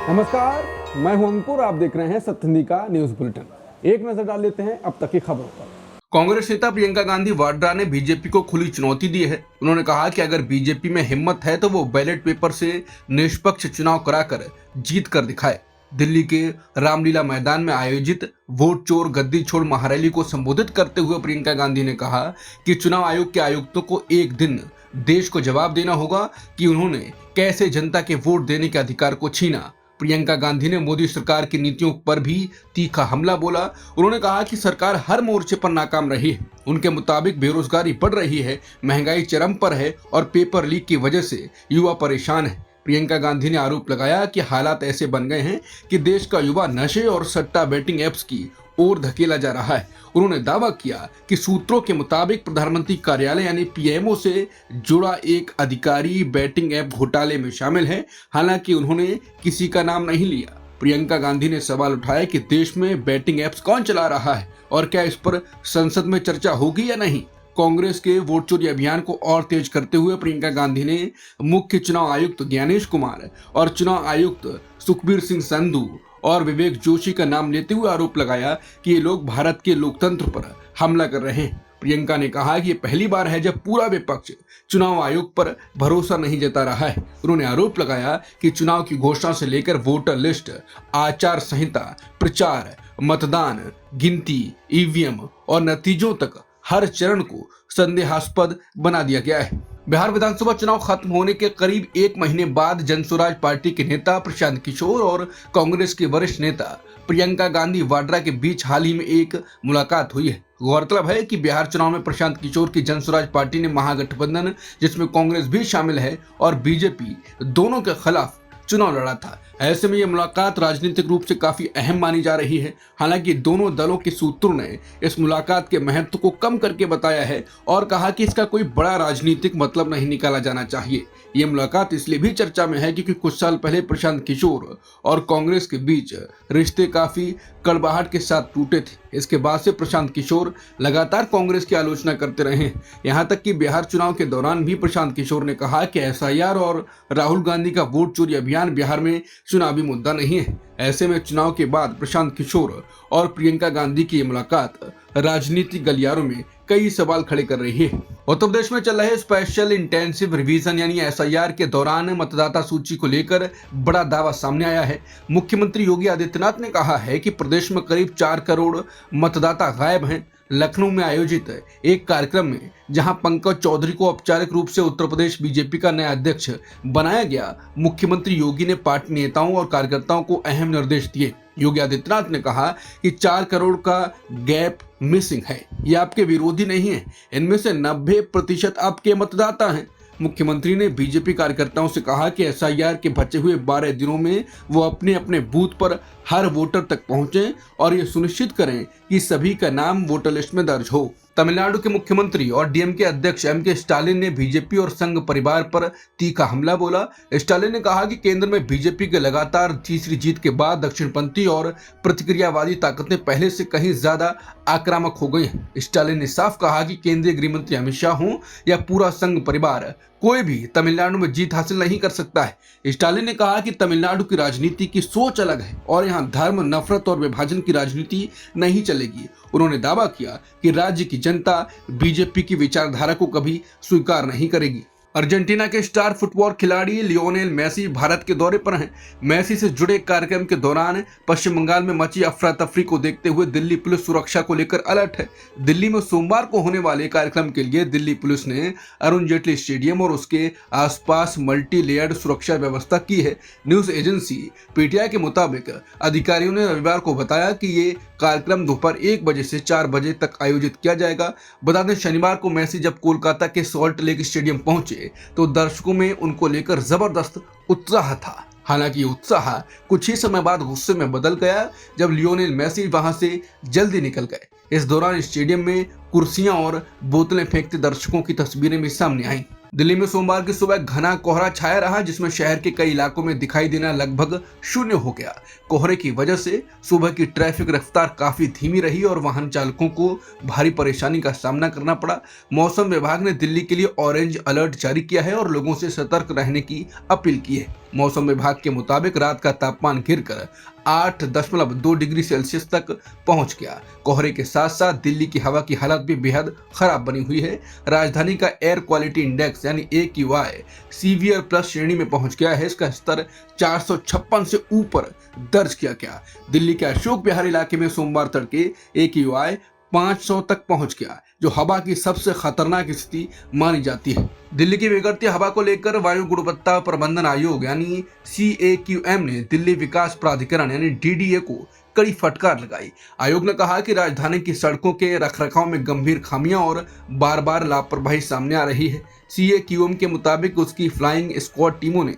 नमस्कार, मैं हूं अंकुर। आप देख रहे हैं सत्य हिंदी का न्यूज बुलेटिन। एक नजर डाल लेते हैं अब तक की खबरों पर। कांग्रेस नेता प्रियंका गांधी वाड्रा ने बीजेपी को खुली चुनौती दी है। उन्होंने कहा कि अगर बीजेपी में हिम्मत है तो वो बैलेट पेपर से निष्पक्ष चुनाव कराकर जीत कर दिखाए। दिल्ली के रामलीला मैदान में आयोजित वोट चोर गद्दी छोड़ महारैली को संबोधित करते हुए प्रियंका गांधी ने कहा कि चुनाव आयोग के आयुक्तों को एक दिन देश को जवाब देना होगा कि उन्होंने कैसे जनता के वोट देने के अधिकार को छीना। प्रियंका गांधी ने मोदी सरकार की नीतियों पर भी तीखा हमला बोला। उन्होंने कहा कि सरकार हर मोर्चे पर नाकाम रही है। उनके मुताबिक बेरोजगारी बढ़ रही है, महंगाई चरम पर है और पेपर लीक की वजह से युवा परेशान है। प्रियंका गांधी ने आरोप लगाया कि हालात ऐसे बन गए हैं कि देश का युवा नशे और सट्टा बेटिंग एप्स की ओर धकेला जा रहा है। उन्होंने दावा किया कि सूत्रों के मुताबिक प्रधानमंत्री कार्यालय यानी पीएमओ से जुड़ा एक अधिकारी बेटिंग ऐप घोटाले में शामिल है। हालांकि उन्होंने किसी का नाम नहीं लिया। प्रियंका गांधी ने सवाल उठाया कि देश में बेटिंग एप्स कौन चला रहा है और क्या इस पर संसद में चर्चा होगी या नहीं। कांग्रेस के वोट चोरी अभियान को और तेज करते हुए प्रियंका गांधी ने मुख्य चुनाव आयुक्त ज्ञानेश कुमार और चुनाव आयुक्त सुखबीर सिंह संधू और विवेक जोशी का नाम लेते हुए आरोप लगाया कि ये लोग भारत के लोकतंत्र पर हमला कर रहे हैं। प्रियंका ने कहा कि ये पहली बार है जब पूरा विपक्ष चुनाव आयोग पर भरोसा नहीं जता रहा है। उन्होंने आरोप लगाया कि चुनाव की घोषणा से लेकर वोटर लिस्ट, आचार संहिता, प्रचार, मतदान, गिनती, ईवीएम और नतीजों तक हर चरण को संदेहास्पद बना दिया गया है। बिहार विधानसभा चुनाव खत्म होने के करीब एक महीने बाद जनसुराज पार्टी के नेता प्रशांत किशोर और कांग्रेस के वरिष्ठ नेता प्रियंका गांधी वाड्रा के बीच हाल ही में एक मुलाकात हुई है। गौरतलब है कि बिहार चुनाव में प्रशांत किशोर की जनसुराज पार्टी ने महागठबंधन, जिसमें कांग्रेस भी शामिल है, और बीजेपी दोनों के खिलाफ चुनाव लड़ा था। ऐसे में यह मुलाकात राजनीतिक रूप से काफी अहम मानी जा रही है। हालांकि दोनों दलों के सूत्रों ने इस मुलाकात के महत्व को कम करके बताया है और कहा कि इसका कोई बड़ा राजनीतिक मतलब नहीं निकाला जाना चाहिए। यह मुलाकात इसलिए भी चर्चा में है क्योंकि कुछ साल पहले प्रशांत किशोर और कांग्रेस के बीच रिश्ते काफी कड़वाहट के साथ टूटे थे। इसके बाद से प्रशांत किशोर लगातार कांग्रेस की आलोचना करते रहे हैं। यहाँ तक कि बिहार चुनाव के दौरान भी प्रशांत किशोर ने कहा कि एसआईआर और राहुल गांधी का वोट चोरी अभियान बिहार में चुनावी मुद्दा नहीं है। ऐसे में चुनाव के बाद प्रशांत किशोर और प्रियंका गांधी की मुलाकात राजनीतिक गलियारों में कई सवाल खड़े कर रही है। उत्तर प्रदेश में चल रहे स्पेशल इंटेंसिव रिवीजन यानी एसआईआर के दौरान मतदाता सूची को लेकर बड़ा दावा सामने आया है। मुख्यमंत्री योगी आदित्यनाथ ने कहा है कि प्रदेश में करीब 4 करोड़ मतदाता गायब हैं। लखनऊ में आयोजित एक कार्यक्रम में जहां पंकज चौधरी को औपचारिक रूप से उत्तर प्रदेश बीजेपी का नया अध्यक्ष बनाया गया, मुख्यमंत्री योगी ने पार्टी नेताओं और कार्यकर्ताओं को अहम निर्देश दिए। योगी आदित्यनाथ ने कहा कि 4 करोड़ का गैप मिसिंग है। ये आपके विरोधी नहीं है, इनमें से 90% आपके मतदाता हैं। मुख्यमंत्री ने बीजेपी कार्यकर्ताओं से कहा कि एसआईआर के बचे हुए 12 दिनों में वो अपने अपने बूथ पर हर वोटर तक पहुंचे और ये सुनिश्चित करें कि सभी का नाम वोटर लिस्ट में दर्ज हो। तमिलनाडु के मुख्यमंत्री और डीएमके अध्यक्ष एमके स्टालिन ने बीजेपी और संघ परिवार पर तीखा हमला बोला। स्टालिन ने कहा कि केंद्र में बीजेपी के लगातार तीसरी जीत के बाद दक्षिणपंथी और प्रतिक्रियावादी ताकतें पहले से कहीं ज्यादा आक्रामक हो गई हैं। स्टालिन ने साफ कहा कि केंद्रीय गृह मंत्री अमित शाह हों या पूरा संघ परिवार, कोई भी तमिलनाडु में जीत हासिल नहीं कर सकता है। स्टालिन ने कहा कि तमिलनाडु की राजनीति की सोच अलग है और यहाँ धर्म, नफरत और विभाजन की राजनीति नहीं चलेगी। उन्होंने दावा किया कि राज्य की जनता बीजेपी की विचारधारा को कभी स्वीकार नहीं करेगी। अर्जेंटीना के स्टार फुटबॉल खिलाड़ी लियोनेल मेसी भारत के दौरे पर हैं। मेसी से जुड़े कार्यक्रम के दौरान पश्चिम बंगाल में मची अफरा तफरी को देखते हुए दिल्ली पुलिस सुरक्षा को लेकर अलर्ट है। दिल्ली में सोमवार को होने वाले कार्यक्रम के लिए दिल्ली पुलिस ने अरुण जेटली स्टेडियम और उसके आसपास मल्टी लेयर्ड सुरक्षा व्यवस्था की है। न्यूज एजेंसी पीटीआई के मुताबिक अधिकारियों ने रविवार को बताया कि ये कार्यक्रम दोपहर 1 बजे से 4 बजे तक आयोजित किया जाएगा। बता दें, शनिवार को मेसी जब कोलकाता के सॉल्ट लेक स्टेडियम पहुंचे तो दर्शकों में उनको लेकर जबरदस्त उत्साह था। हालांकि उत्साह कुछ ही समय बाद गुस्से में बदल गया जब लियोनेल मेसी वहां से जल्दी निकल गए। इस दौरान स्टेडियम में कुर्सियां और बोतलें फेंकते दर्शकों की तस्वीरें भी सामने आईं। दिल्ली में सोमवार की सुबह घना कोहरा छाया रहा, जिसमें शहर के कई इलाकों में दिखाई देना लगभग शून्य हो गया। कोहरे की वजह से सुबह की ट्रैफिक रफ्तार काफी धीमी रही और वाहन चालकों को भारी परेशानी का सामना करना पड़ा। मौसम विभाग ने दिल्ली के लिए ऑरेंज अलर्ट जारी किया है और लोगों से सतर्क रहने की अपील की है। मौसम विभाग के मुताबिक रात का तापमान गिरकर 8.2 डिग्री सेल्सियस तक पहुंच गया। कोहरे के साथ साथ दिल्ली की हवा की हालत भी बेहद खराब बनी हुई है। राजधानी का एयर क्वालिटी इंडेक्स यानी AQI सीवियर प्लस श्रेणी में पहुंच गया है। इसका स्तर 456 से ऊपर दर्ज किया गया। दिल्ली के अशोक विहार इलाके में सोमवार तड़के AQI 500 तक पहुंच गया, जो हवा की सबसे खतरनाक स्थिति मानी जाती है। दिल्ली की बिगड़ती हवा को लेकर वायु गुणवत्ता प्रबंधन आयोग यानी CAQM ने दिल्ली विकास प्राधिकरण यानी DDA को कड़ी फटकार लगाई। आयोग ने कहा कि राजधानी की सड़कों के रखरखाव में गंभीर खामियां और बार बार लापरवाही सामने आ रही है। CAQM के मुताबिक उसकी फ्लाइंग स्क्वाड टीमों ने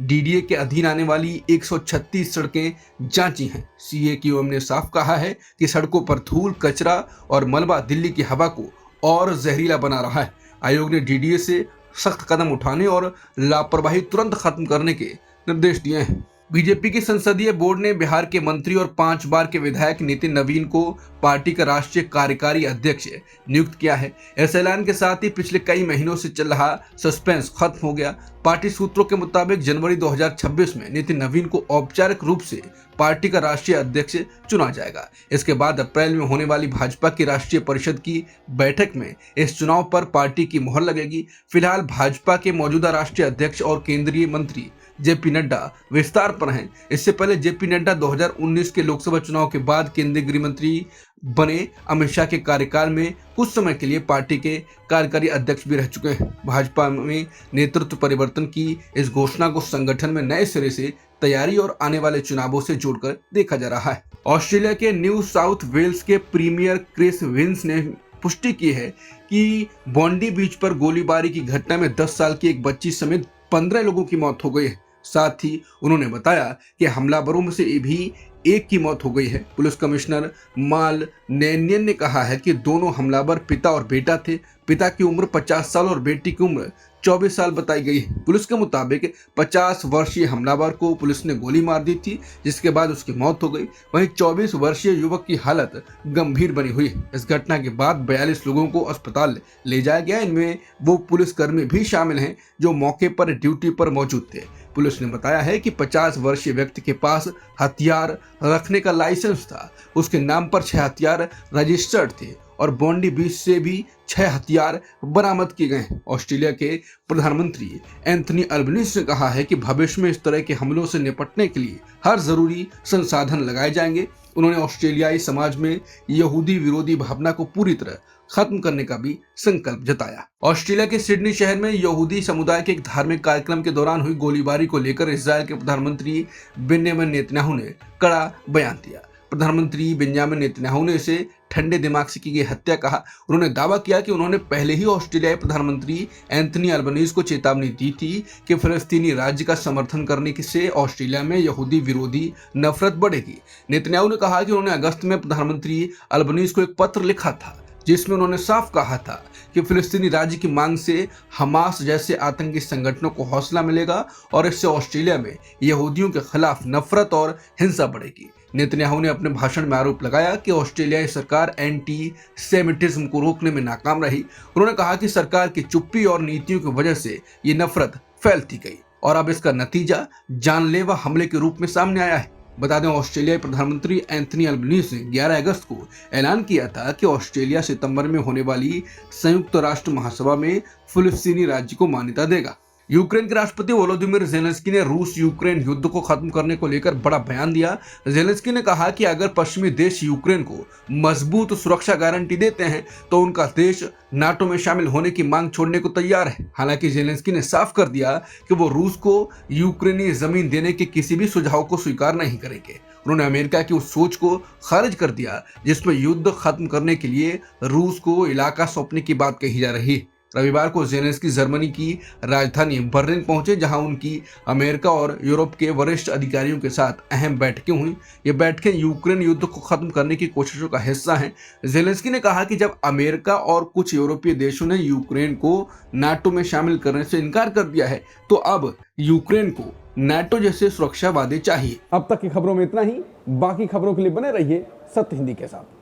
DDA के अधीन आने वाली 136 सड़कें जांची हैं। CAQM ने साफ कहा है कि सड़कों पर धूल, कचरा और मलबा दिल्ली की हवा को और जहरीला बना रहा है। आयोग ने DDA से सख्त कदम उठाने और लापरवाही तुरंत खत्म करने के निर्देश दिए हैं। बीजेपी की संसदीय बोर्ड ने बिहार के मंत्री और 5 बार के विधायक नितिन नवीन को पार्टी का राष्ट्रीय कार्यकारी अध्यक्ष नियुक्त किया है। इस ऐलान के साथ ही पिछले कई महीनों से चल रहा सस्पेंस खत्म हो गया। पार्टी सूत्रों के मुताबिक जनवरी 2026 में नितिन नवीन को औपचारिक रूप से पार्टी का राष्ट्रीय अध्यक्ष चुना जाएगा। इसके बाद अप्रैल में होने वाली भाजपा की राष्ट्रीय परिषद की बैठक में इस चुनाव पर पार्टी की मुहर लगेगी। फिलहाल भाजपा के मौजूदा राष्ट्रीय अध्यक्ष और केंद्रीय मंत्री JP नड्डा विस्तार पर हैं। इससे पहले JP नड्डा 2019 के लोकसभा चुनाव के बाद केंद्रीय गृह मंत्री बने। अमित शाह के कार्यकाल में कुछ समय के लिए पार्टी के कार्यकारी अध्यक्ष भी रह चुके हैं। भाजपा में नेतृत्व परिवर्तन की इस घोषणा को संगठन में नए सिरे से तैयारी और आने वाले चुनावों से जोड़कर देखा जा रहा है। ऑस्ट्रेलिया के न्यू साउथ वेल्स के प्रीमियर क्रिस विंस ने पुष्टि की है कि बॉन्डी बीच पर गोलीबारी की घटना में 10 साल की एक बच्ची समेत 15 लोगों की मौत हो गई है। साथ ही उन्होंने बताया कि हमलावरों में से भी एक की मौत हो गई है। पुलिस कमिश्नर माल नैनियन ने कहा है कि दोनों हमलावर पिता और बेटा थे। पिता की उम्र 50 साल और बेटी की उम्र 24 साल बताई गई है। पुलिस के मुताबिक 50 वर्षीय हमलावर को पुलिस ने गोली मार दी थी, जिसके बाद उसकी मौत हो गई। वहीं 24 वर्षीय युवक की हालत गंभीर बनी हुई है। इस घटना के बाद 42 लोगों को अस्पताल ले जाया गया। इनमें वो पुलिसकर्मी भी शामिल हैं जो मौके पर ड्यूटी पर मौजूद थे। पुलिस ने बताया है कि 50 वर्षीय व्यक्ति के पास हथियार रखने का लाइसेंस था। उसके नाम पर 6 हथियार रजिस्टर्ड थे और बॉन्डी बीच से भी 6 हथियार बरामद किए गए हैं। ऑस्ट्रेलिया के प्रधानमंत्री एंथनी अल्बनीज़ ने कहा है कि भविष्य में इस तरह के हमलों से निपटने के लिए हर जरूरी संसाधन लगाए जाएंगे। उन्होंने ऑस्ट्रेलियाई समाज में यहूदी विरोधी भावना को पूरी तरह खत्म करने का भी संकल्प जताया। ऑस्ट्रेलिया के सिडनी शहर में यहूदी समुदाय के एक धार्मिक कार्यक्रम के दौरान हुई गोलीबारी को लेकर इजरायल के प्रधानमंत्री बेंजामिन नेतन्याहू ने कड़ा बयान दिया। प्रधानमंत्री बेंजामिन नेतन्याहू ने इसे ठंडे दिमाग से की गई हत्या कहा। उन्होंने दावा किया कि उन्होंने पहले ही ऑस्ट्रेलियाई प्रधानमंत्री एंथनी अल्बनीज़ को चेतावनी दी थी कि फिलिस्तीनी राज्य का समर्थन करने से ऑस्ट्रेलिया में यहूदी विरोधी नफरत बढ़ेगी। नेतन्याहू ने कहा कि उन्होंने अगस्त में प्रधानमंत्री अल्बनीज़ को एक पत्र लिखा था जिसमें उन्होंने साफ कहा था कि फिलिस्तीनी राज्य की मांग से हमास जैसे आतंकी संगठनों को हौसला मिलेगा और इससे ऑस्ट्रेलिया में यहूदियों के खिलाफ नफरत और हिंसा बढ़ेगी। नेतन्याहू ने अपने भाषण में आरोप लगाया कि ऑस्ट्रेलियाई सरकार एंटी सेमिटिज्म को रोकने में नाकाम रही। उन्होंने कहा कि सरकार की चुप्पी और नीतियों की वजह से ये नफरत फैलती गई और अब इसका नतीजा जानलेवा हमले के रूप में सामने आया है। बता दें, ऑस्ट्रेलियाई प्रधानमंत्री एंथनी अल्बनीज़ ने 11 अगस्त को ऐलान किया था कि ऑस्ट्रेलिया सितंबर में होने वाली संयुक्त राष्ट्र महासभा में फिलिस्तीनी राज्य को मान्यता देगा। यूक्रेन के राष्ट्रपति वोलोदिमीर ज़ेलेंस्की ने रूस यूक्रेन युद्ध को खत्म करने को लेकर बड़ा बयान दिया। ज़ेलेंस्की ने कहा कि अगर पश्चिमी देश यूक्रेन को मजबूत सुरक्षा गारंटी देते हैं तो उनका देश नाटो में शामिल होने की मांग छोड़ने को तैयार है। हालांकि ज़ेलेंस्की ने साफ कर दिया कि वो रूस को यूक्रेनी जमीन देने के किसी भी सुझाव को स्वीकार नहीं करेंगे। उन्होंने अमेरिका की उस सोच को खारिज कर दिया जिसमें युद्ध खत्म करने के लिए रूस को इलाका सौंपने की बात कही जा रही है। रविवार को ज़ेलेंस्की जर्मनी की राजधानी बर्लिन पहुंचे, जहां उनकी अमेरिका और यूरोप के वरिष्ठ अधिकारियों के साथ अहम बैठकें हुई। ये बैठकें यूक्रेन युद्ध को खत्म करने की कोशिशों का हिस्सा हैं। ज़ेलेंस्की ने कहा कि जब अमेरिका और कुछ यूरोपीय देशों ने यूक्रेन को नाटो में शामिल करने से इनकार कर दिया है तो अब यूक्रेन को नाटो जैसे सुरक्षा वादे चाहिए। अब तक की खबरों में इतना ही। बाकी खबरों के लिए बने रहिए सत्य हिंदी के साथ।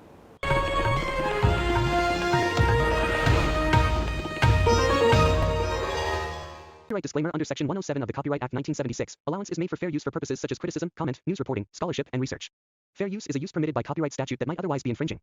Copyright disclaimer under Section 107 of the Copyright Act 1976. Allowance is made for fair use for purposes such as criticism, comment, news reporting, scholarship, and research. Fair use is a use permitted by copyright statute that might otherwise be infringing.